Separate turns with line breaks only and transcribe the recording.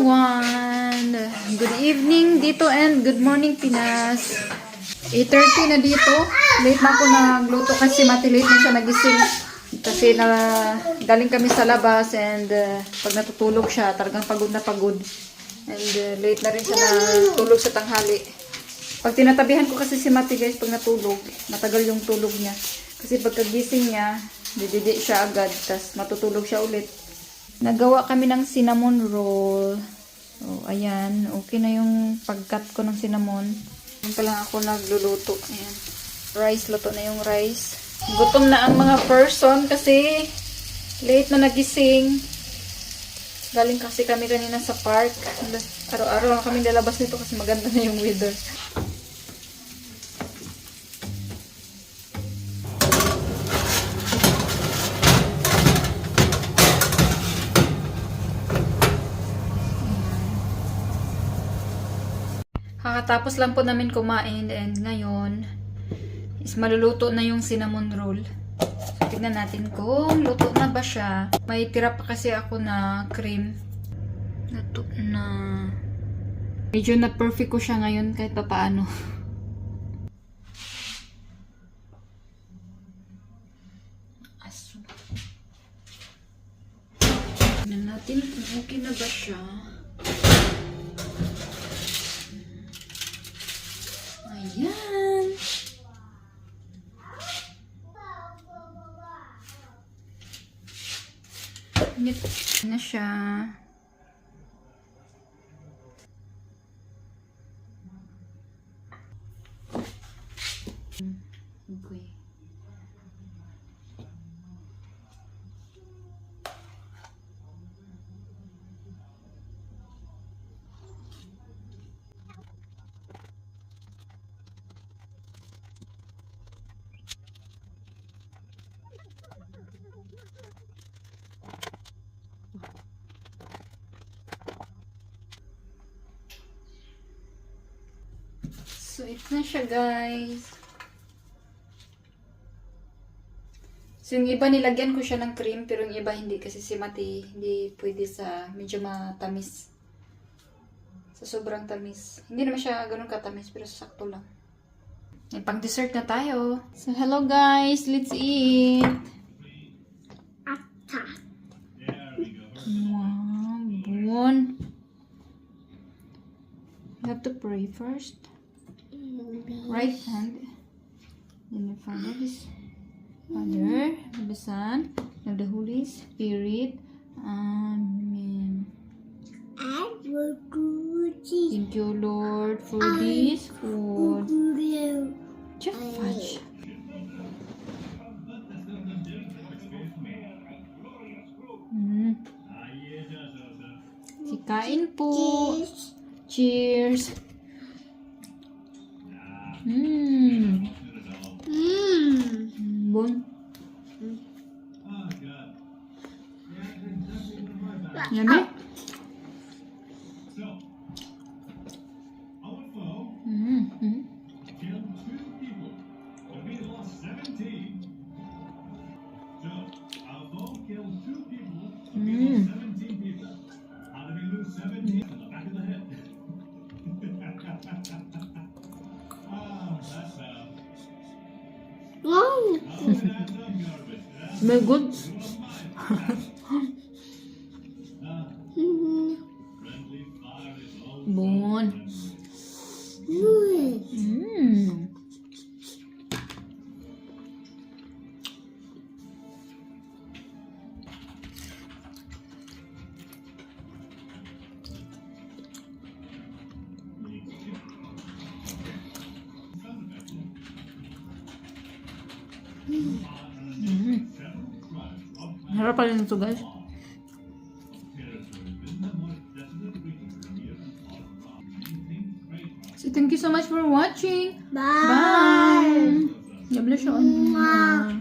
everyone! Good evening dito and good morning Pinas. 8:30 na dito. Late na ako nagluto kasi late na siya nagising. Kasi galing kami sa labas and pag natutulog siya, talagang pagod na pagod. And late na rin siya natulog sa tanghali. Pag tinatabihan ko kasi si Mati guys, pag natulog, matagal yung tulog niya. Kasi pagkagising niya, dididi siya agad, tas matutulog siya ulit. Nagawa kami ng cinnamon roll. So, ayan. Okay na yung pag-cut ko ng cinnamon. Ayan pa lang ako nagluluto. Ayan. Rice. Luto na yung rice. Gutom na ang mga person kasi late na nagising. Galing kasi kami kanina sa park. Araw-araw lang kami lalabas nito kasi maganda na yung weather. Kakatapos lang po namin kumain and ngayon is maluluto na yung cinnamon roll. So, tignan natin kung luto na ba siya. May tira pa kasi ako na cream. Luto na. Medyo na perfect ko siya ngayon kahit pa paano. Aso. Tignan natin kung okay na ba siya. Ayan. Init na siya. Okay. So, ito na siya, guys. So, yung iba nilagyan ko siya ng cream, pero yung iba hindi. Kasi si Mati, hindi pwede sa medyo matamis. Sa sobrang tamis. Hindi naman siya ganun katamis, pero sakto lang. Yung pang dessert na tayo. So, hello guys. Let's eat. Wow, bon. You have to pray first. Right hand in the Father, the Son, and the Holy Spirit. Amen. Thank you, Lord, for this food. Just fudge. Kain po. Cheers. Bon. Yummy. Smell good. Bon. Harap pala nito guys. So thank you so much for watching. Bye. God bless you all.